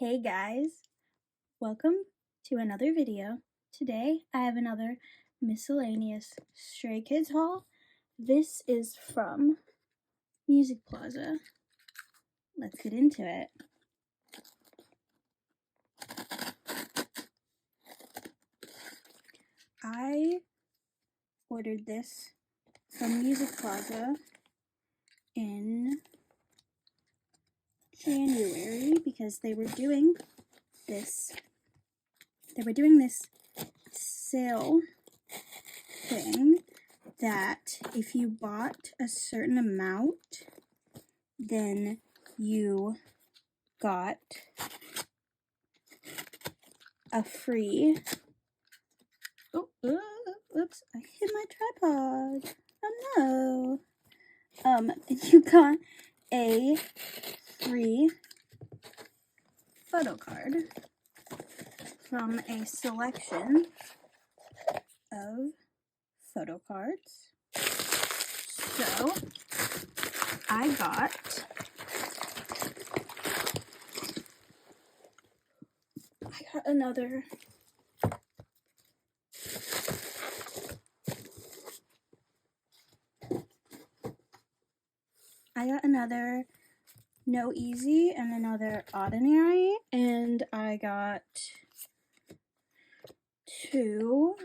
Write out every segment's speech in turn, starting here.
Hey guys, welcome to another video. Today I have another miscellaneous Stray Kids haul. This is from Music Plaza. Let's get into it. I ordered this from Music Plaza in January because they were doing this sale thing that if you bought a certain amount, then you got a free, oops, I hit my tripod, oh no, you got a free photo card from a selection of photo cards. So I got another NoEasy and another Oddinary, and I got two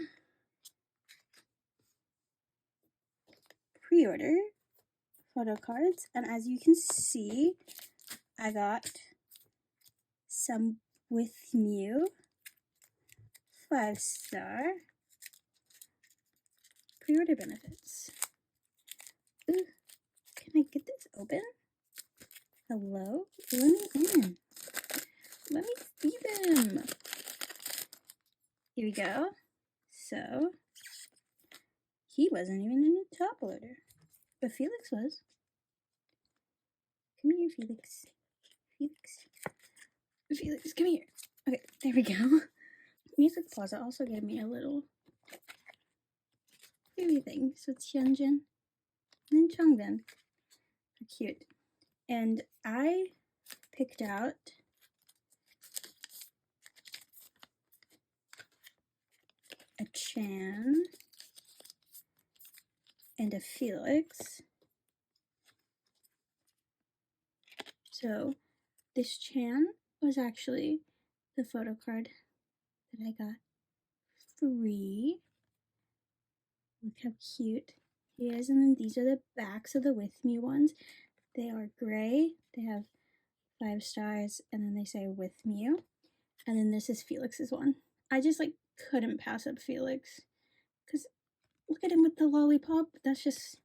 pre-order photo cards, and as you can see, I got some with Mew 5-star pre-order benefits. Ooh, can I get this open? Hello? Let me in. Let me see them. Here we go. So, he wasn't even in the top order, but Felix was. Come here, Felix. Felix, come here. Okay, there we go. Music Plaza also gave me a little baby thing. So it's Hyunjin and Chongbin. They're cute. And I picked out a Chan and a Felix. So this Chan was actually the photo card that I got free. Look how cute he is. And then these are the backs of the With Me ones. They are gray. They have 5 stars, and then they say With Mew. And then this is Felix's one. I just couldn't pass up Felix, because look at him with the lollipop. That's just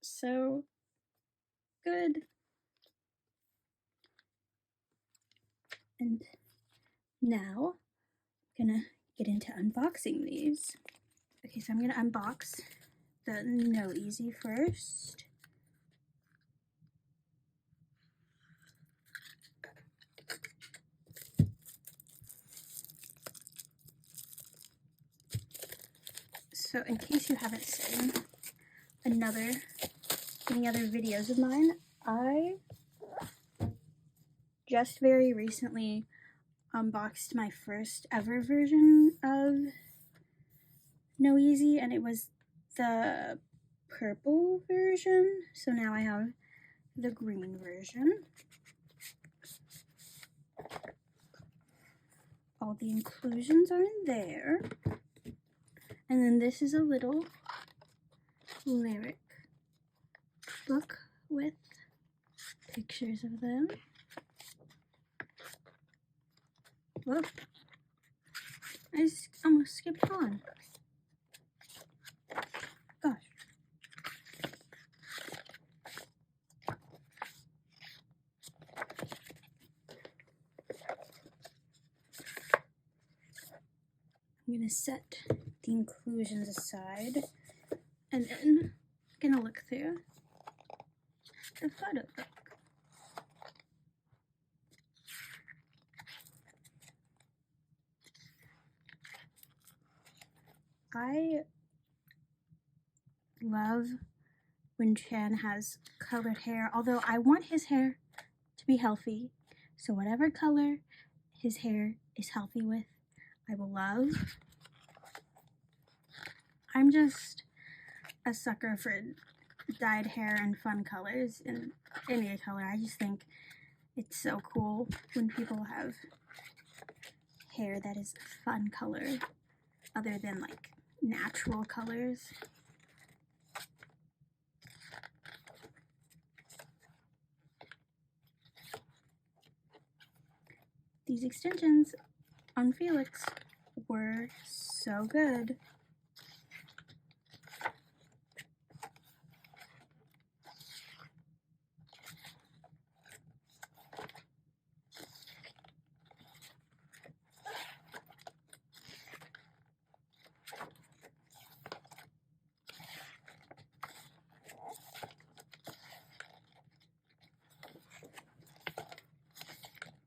so good. And now I'm gonna get into unboxing these. Okay, so I'm gonna unbox the NoEasy first. So in case you haven't seen any other videos of mine, I just very recently unboxed my first ever version of NoEasy, and it was the purple version. So now I have the green version. All the inclusions are in there. And then this is a little lyric book with pictures of them. Whoa. I just almost skipped on. Gosh. I'm going to set the inclusions aside, and then I'm going to look through the photo book. I love when Chan has colored hair, although I want his hair to be healthy. So whatever color his hair is healthy with, I will love. I'm just a sucker for dyed hair and fun colors in any color. I just think it's so cool when people have hair that is fun color other than like natural colors. These extensions on Felix were so good.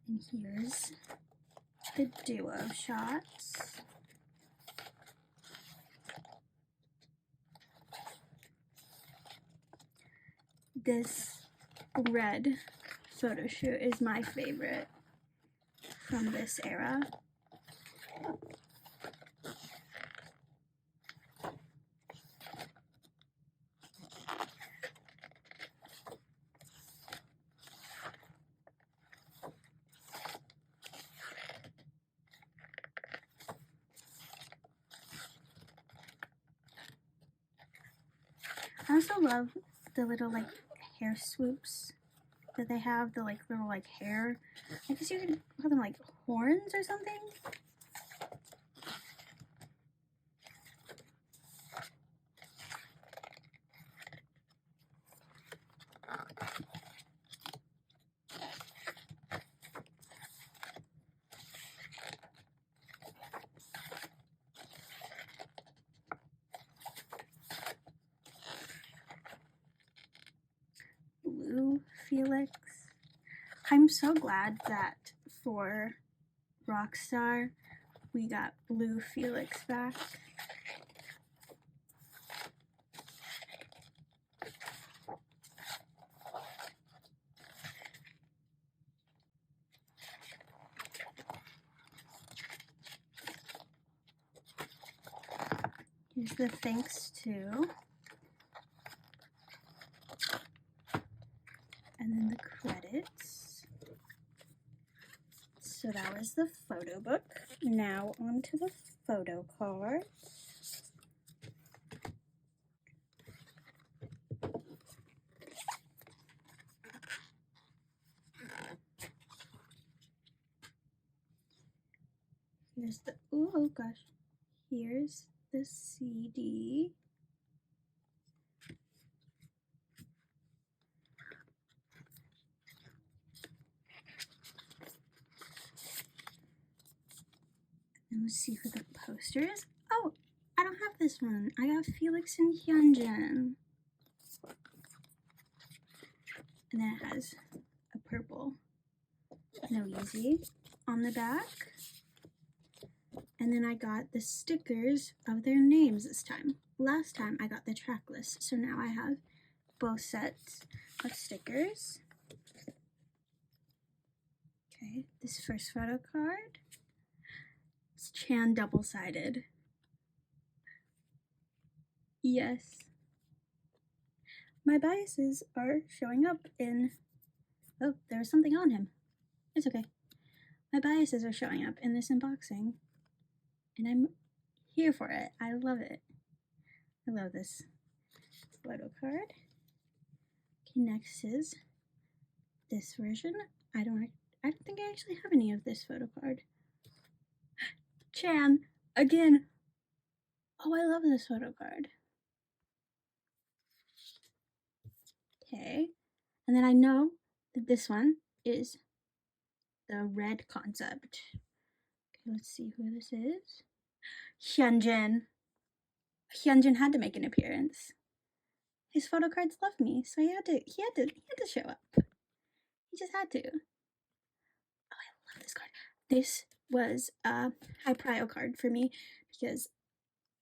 And here's the duo shots. This red photo shoot is my favorite from this era. I also love the little like hair swoops that they have, the like little like hair, I guess you could call them like horns or something. Blue Felix. I'm so glad that for Rockstar we got Blue Felix back. Here's the thanks to. And then the credits. So that was the photo book. Now on to the photo card. Here's the, oh gosh, here's the CD. And let's see who the poster is. Oh, I don't have this one. I got Felix and Hyunjin. And then it has a purple NoEasy on the back. And then I got the stickers of their names this time. Last time I got the track list, so now I have both sets of stickers. Okay, this first photo card. It's Chan double-sided. Yes. My biases are showing up in, oh, there's something on him. It's okay. My biases are showing up in this unboxing, and I'm here for it. I love it. I love this photo card. Okay, next is this version. I don't think I actually have any of this photo card. Chan, again. Oh, I love this photo card. Okay, and then I know that this one is the red concept. Okay, let's see who this is. Hyunjin. Hyunjin had to make an appearance. His photo cards love me, so he had to show up. He just had to. Oh, I love this card. This was a high prio card for me because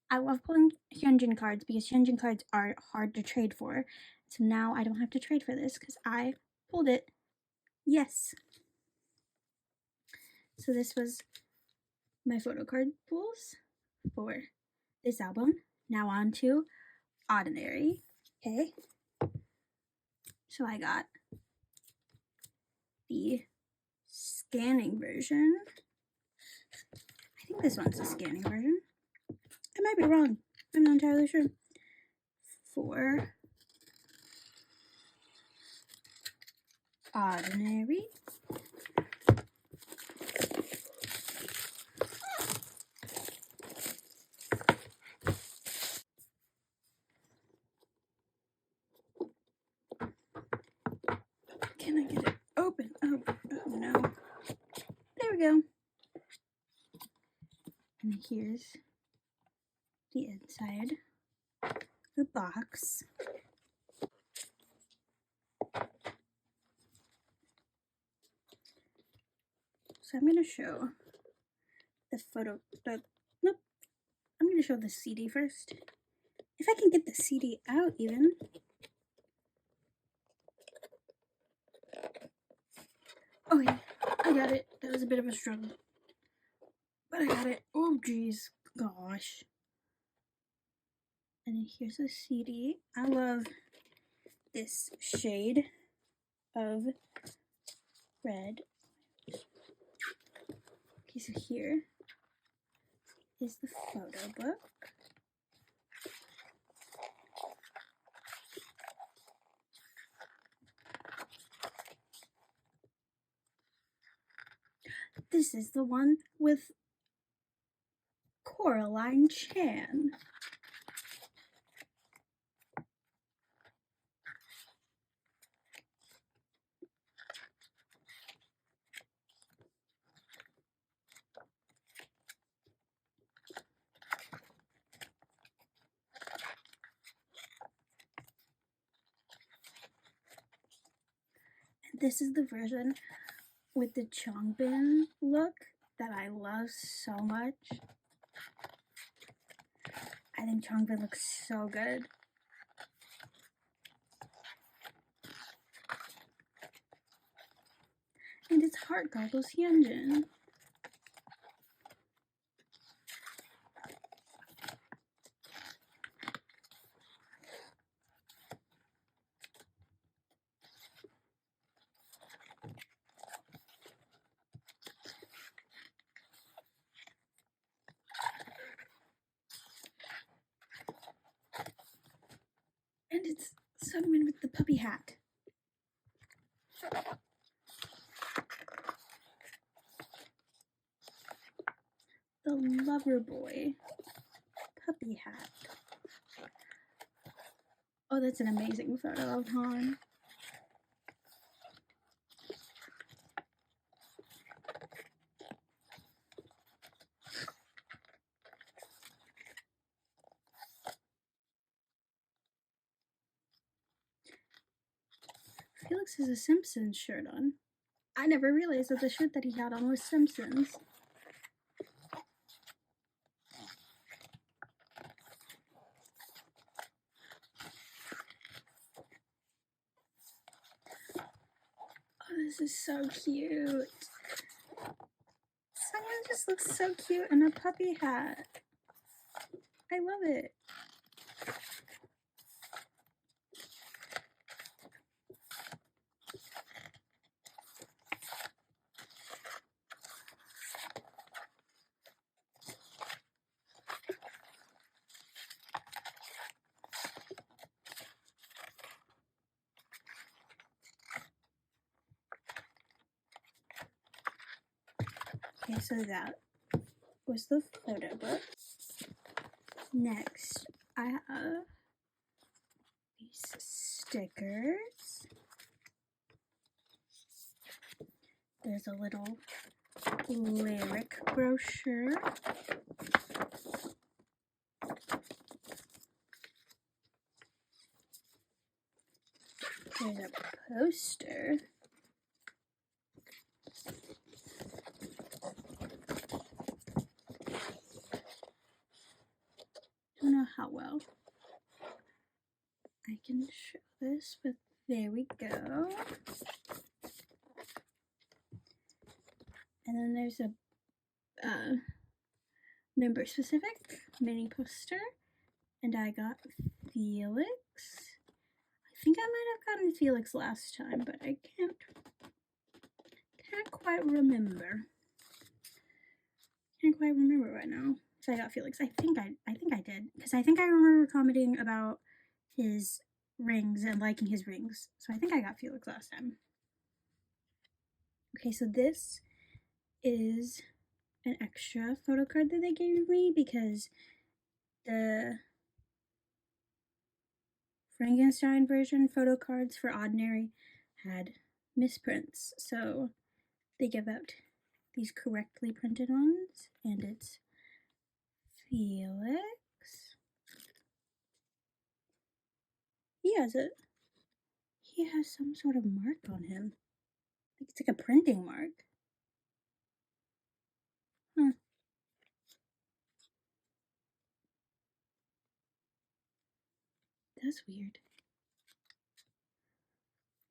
I love pulling Hyunjin cards because Hyunjin cards are hard to trade for. So now I don't have to trade for this because I pulled it Yes. So this was my photo card pulls for this album. Now on to Oddinary. Okay. So I got the scanning version. I think this one's the scanning version. I might be wrong. I'm not entirely sure. For Oddinary. Can I get it open? Oh no. There we go. And here's the inside of the box. So I'm going to show the nope. I'm going to show the CD first. If I can get the CD out even. Okay, I got it. That was a bit of a struggle. But I got it. Oh, geez. Gosh. And then here's the CD. I love this shade of red. Okay, so here is the photo book. This is the one with Coraline Chan. And this is the version with the Changbin look that I love so much. I think Changbin looks so good. And it's Heart Goggles Hyunjin. And it's Sungmin with the puppy hat. The Lover Boy puppy hat. Oh, that's an amazing photo of Han. Felix has a Simpsons shirt on. I never realized that the shirt that he had on was Simpsons. Oh, this is so cute. Someone just looks so cute in a puppy hat. I love it. Okay, so that was the photo book. Next, I have these stickers. There's a little lyric brochure. There's a poster. I don't know how well I can show this, but there we go. And then there's a member specific mini poster, and I got Felix. I think I might have gotten Felix last time, but I can't quite remember. Can't quite remember right now if I got Felix. I think I did, because I think I remember commenting about his rings and liking his rings. So I think I got Felix last time. Okay, so this is an extra photo card that they gave me because the Frankenstein version photo cards for Oddinary had misprints. So they give out these correctly printed ones, and it's Felix. He has some sort of mark on him. It's like a printing mark. Huh. That's weird.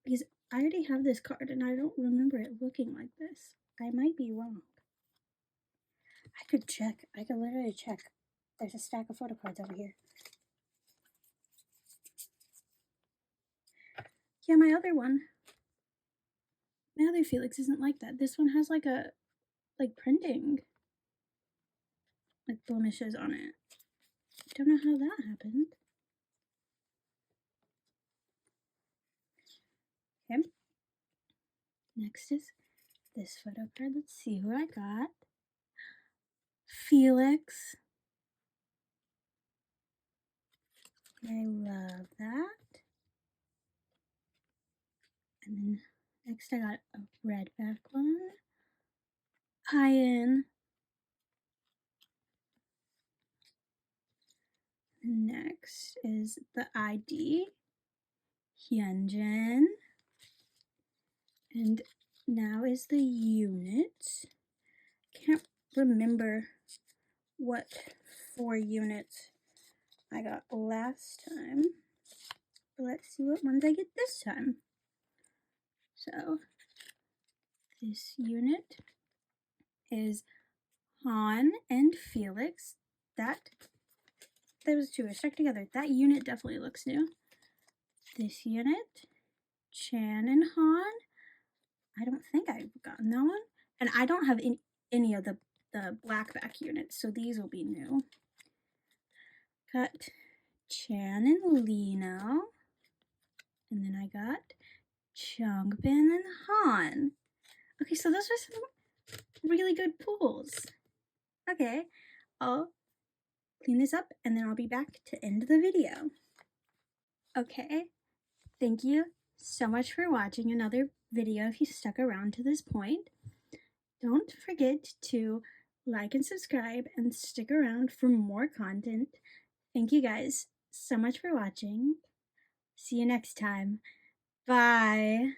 Because I already have this card and I don't remember it looking like this. I might be wrong. I could check. I could literally check. There's a stack of photo cards over here. Yeah, my other Felix isn't like that. This one has like printing, like blemishes on it. Don't know how that happened. Okay. Next is this photo card. Let's see who I got. Felix. I love that. And then next I got a red back one. Ian. Next is the ID. Hyunjin. And now is the unit. Can't remember what 4 units I got last time. But let's see what ones I get this time. So this unit is Han and Felix. Those two are stuck together. That unit definitely looks new. This unit, Chan and Han. I don't think I've gotten that one. And I don't have any of the black back units, so these will be new. Got Chan and Lino. And then I got Chongbin and Han. Okay, so those are some really good pulls. Okay, I'll clean this up and then I'll be back to end the video. Okay, thank you so much for watching another video if you stuck around to this point. Don't forget to like and subscribe and stick around for more content. Thank you guys so much for watching. See you next time. Bye.